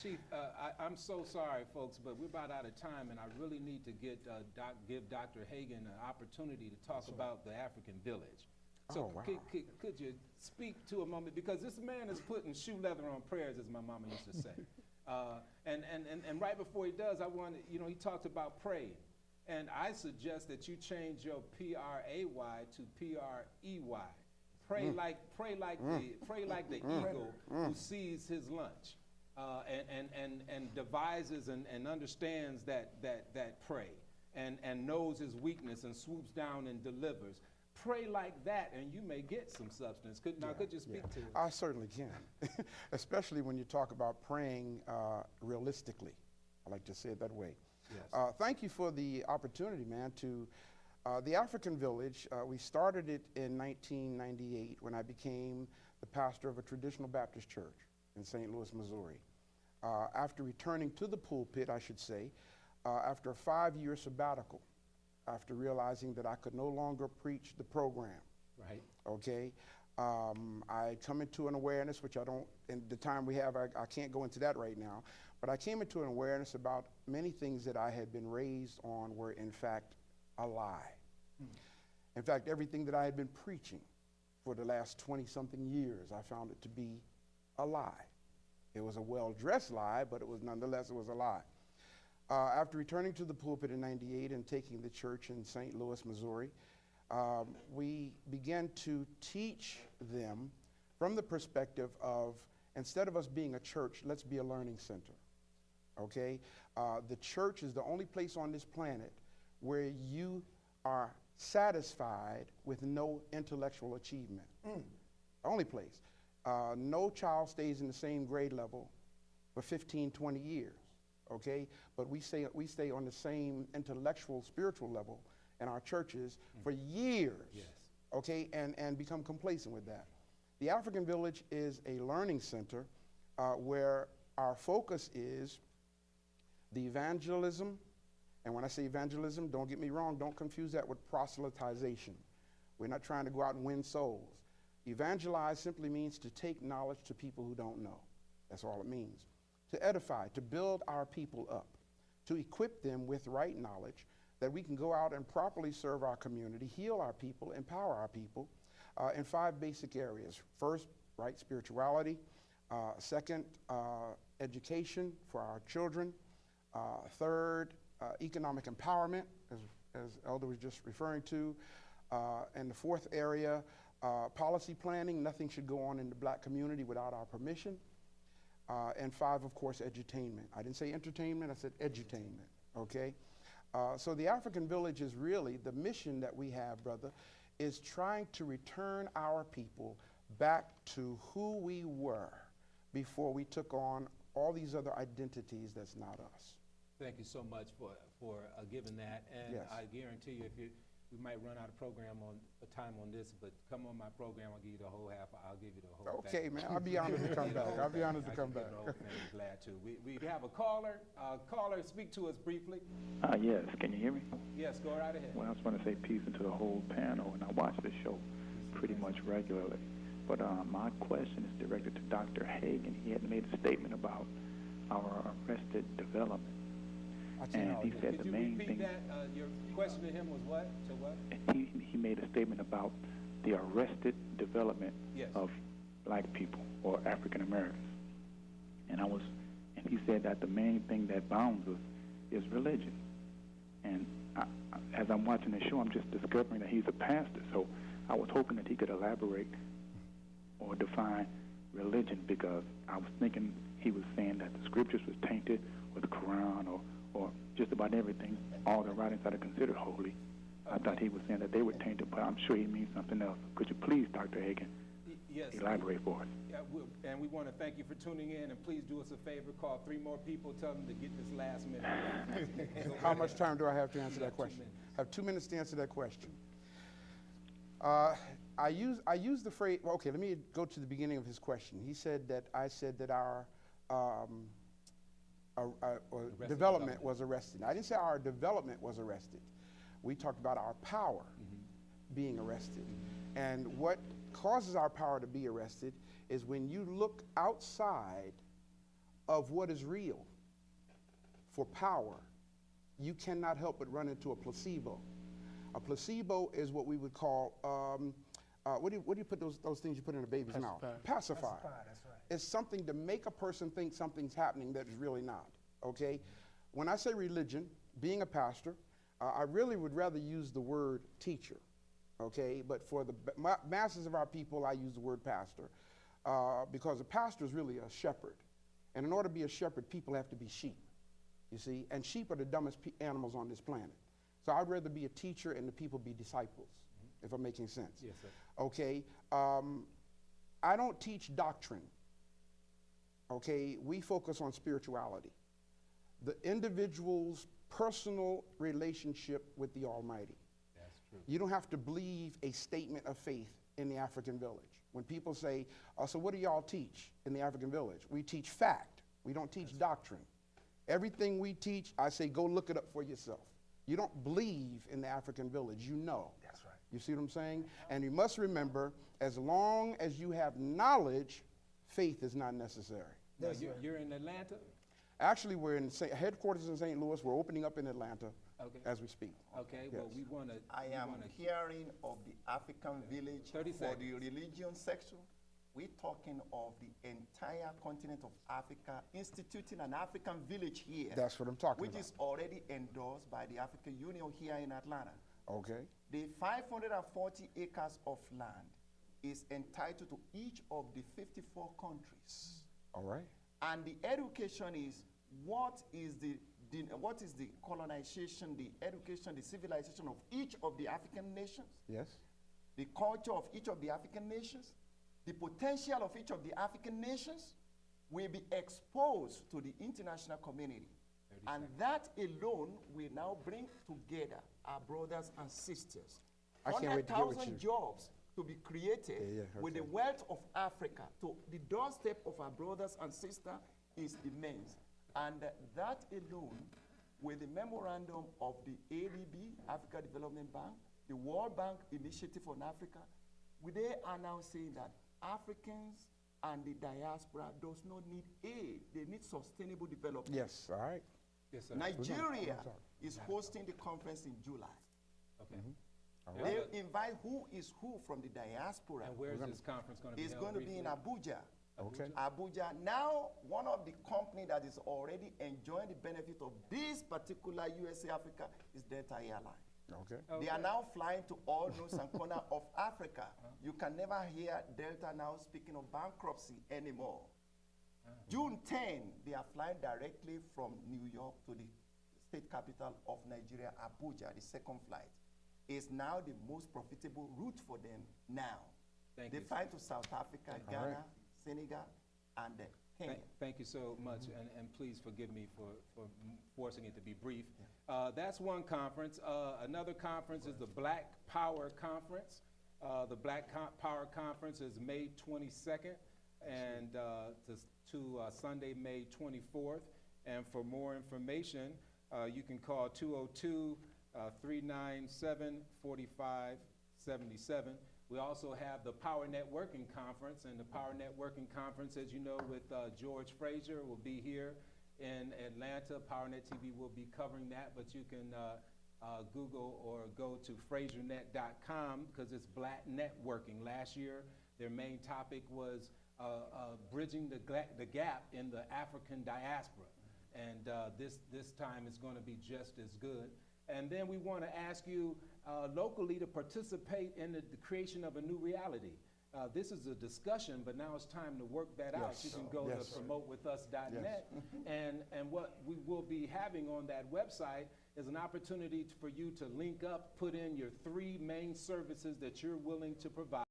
Chief, I'm so sorry, folks, but we're about out of time, and I really need to give Dr. Hagan an opportunity to talk about the African village. So wow. could you speak to a moment, because this man is putting shoe leather on prayers, as my mama used to say. And right before he does, I want to, he talked about praying. And I suggest that you change your P-R-A-Y to P-R-E-Y. Pray like the eagle who sees his lunch, and devises and understands that prey, and knows his weakness and swoops down and delivers. Pray like that, and you may get some substance. Could you speak to it? I certainly can, especially when you talk about praying realistically. I like to say it that way. Yes. Thank you for the opportunity, man, to the African Village. We started it in 1998 when I became the pastor of a traditional Baptist church in St. Louis, Missouri. After returning to the pulpit, I should say, after a 5-year sabbatical, after realizing that I could no longer preach the program. Right. Okay. I come into an awareness, which I don't, in the time we have, I can't go into that right now, but I came into an awareness about many things that I had been raised on were in fact a lie. In fact, everything that I had been preaching for the last 20-something years, I found it to be a lie. It was a well-dressed lie, but it was nonetheless, it was a lie. After returning to the pulpit in '98 and taking the church in St. Louis, Missouri, we began to teach them from the perspective of, instead of us being a church, let's be a learning center, okay? The church is the only place on this planet where you are satisfied with no intellectual achievement. Only place. No child stays in the same grade level for 15, 20 years, okay? But we stay on the same intellectual, spiritual level in our churches for years, yes. Okay, and become complacent with that. The African Village is a learning center where our focus is the evangelism. And when I say evangelism, don't get me wrong, don't confuse that with proselytization. We're not trying to go out and win souls. Evangelize simply means to take knowledge to people who don't know. That's all it means. To edify, to build our people up, to equip them with right knowledge that we can go out and properly serve our community, heal our people, empower our people in 5 basic areas. First, right spirituality. Second, education for our children. Third, economic empowerment, as Elder was just referring to. And the fourth area, policy planning. Nothing should go on in the black community without our permission. And 5, of course, edutainment. I didn't say entertainment, I said edutainment, okay? So the African Village is really, the mission that we have, brother, is trying to return our people back to who we were before we took on all these other identities that's not us. Thank you so much for giving that, and Yes. I guarantee you, we might run out of time on this, but come on my program, I'll give you the whole half. I'll give you the whole. Okay, man. I'll be honored to come back. I'll be honored to come back. The whole thing. Glad to. We have a caller. Caller, speak to us briefly. Yes. Can you hear me? Yes, go right ahead. Well, I just want to say peace into the whole panel, and I watch this show pretty much regularly. But my question is directed to Dr. Hagan. He had made a statement about our arrested development. And he said the main thing. Could you repeat that? Your question to him was what? To what? He made a statement about the arrested development Yes. of black people or African Americans. And he said that the main thing that bounds us is religion. And as I'm watching the show, I'm just discovering that he's a pastor. So I was hoping that he could elaborate or define religion, because I was thinking he was saying that the scriptures was tainted, or the Quran, or just about everything, all the writings that are considered holy. I thought he was saying that they were tainted, but I'm sure he means something else. Could you please, Dr. Hagan, Yes. elaborate for us? Yeah, and we want to thank you for tuning in, and please do us a favor, call 3 more people, tell them to get this last minute. How much time do I have to answer that question? I have 2 minutes to answer that question. I use the phrase, well, okay, let me go to the beginning of his question. He said that I said that our development was arrested. I didn't say our development was arrested. We talked about our power being arrested. And what causes our power to be arrested is when you look outside of what is real for power, you cannot help but run into a placebo. A placebo is what we would call, what do you put those things you put in a baby's mouth? Pacifier. That's right. It's something to make a person think something's happening that is really not, okay? When I say religion, being a pastor, I really would rather use the word teacher, okay? But for the masses of our people, I use the word pastor because a pastor is really a shepherd. And in order to be a shepherd, people have to be sheep, you see? And sheep are the dumbest animals on this planet. So I'd rather be a teacher and the people be disciples, if I'm making sense. Yes, sir. Okay, I don't teach doctrine, okay? We focus on spirituality. The individual's personal relationship with the Almighty. That's true. You don't have to believe a statement of faith in the African village. When people say, so what do y'all teach in the African village? We teach fact. We don't teach doctrine. Everything we teach, I say, go look it up for yourself. You don't believe in the African village, you know. That's right. You see what I'm saying? And you must remember, as long as you have knowledge, faith is not necessary. Now, you're in Atlanta? Actually, we're in headquarters in St. Louis. We're opening up in Atlanta as we speak. Okay, Yes. well, we want to. I am hearing of the African village 30 for seconds. the religion section. We're talking of the entire continent of Africa, instituting an African village here. That's what I'm talking which about. is already endorsed by the African Union here in Atlanta. Okay. The 540 acres of land is entitled to each of the 54 countries. All right. And the education is what is the colonization, the education, the civilization of each of the African nations, Yes. the culture of each of the African nations, the potential of each of the African nations will be exposed to the international community. And that alone will now bring together our brothers and sisters. I can't wait to get with 100,000 you. jobs to be created with the wealth of Africa to the doorstep of our brothers and sisters is immense. And that alone, with the memorandum of the ADB, Africa Development Bank, the World Bank Initiative on Africa, they are now saying that Africans and the diaspora does not need aid, they need sustainable development. Yes. All right. Yes, sir. Nigeria is hosting the conference in July. Okay. All Yeah, right. They invite who is who from the diaspora. And where is this conference going to be It's held? going to be in briefly? Abuja. Okay. Abuja. Now, one of the companies that is already enjoying the benefit of this particular USA Africa is Delta Airlines. Okay. They are now flying to all nooks and corners of Africa. You can never hear Delta now speaking of bankruptcy anymore. June 10, they are flying directly from New York to the state capital of Nigeria, Abuja. The second flight is now the most profitable route for them now. Thank They you. fly to South Africa, Ghana, right. Senegal, and Kenya. Thank you so much, and please forgive me for forcing it to be brief. That's one conference. Another conference is the Black Power Conference. The Black Power Conference is May 22nd and to Sunday, May 24th. And for more information, you can call 202-397-4577. We also have the Power Networking Conference, and the Power Networking Conference, as you know, with George Frazier will be here in Atlanta. PowerNet TV will be covering that, but you can Google or go to FrazierNet.com because it's Black Networking. Last year, their main topic was bridging the gap in the African diaspora, and this time it's going to be just as good. And then we want to ask you locally to participate in the creation of a new reality. This is a discussion, but now it's time to work that out. You can go to promotewithus.net, and what we will be having on that website is an opportunity for you to link up, put in your 3 main services that you're willing to provide.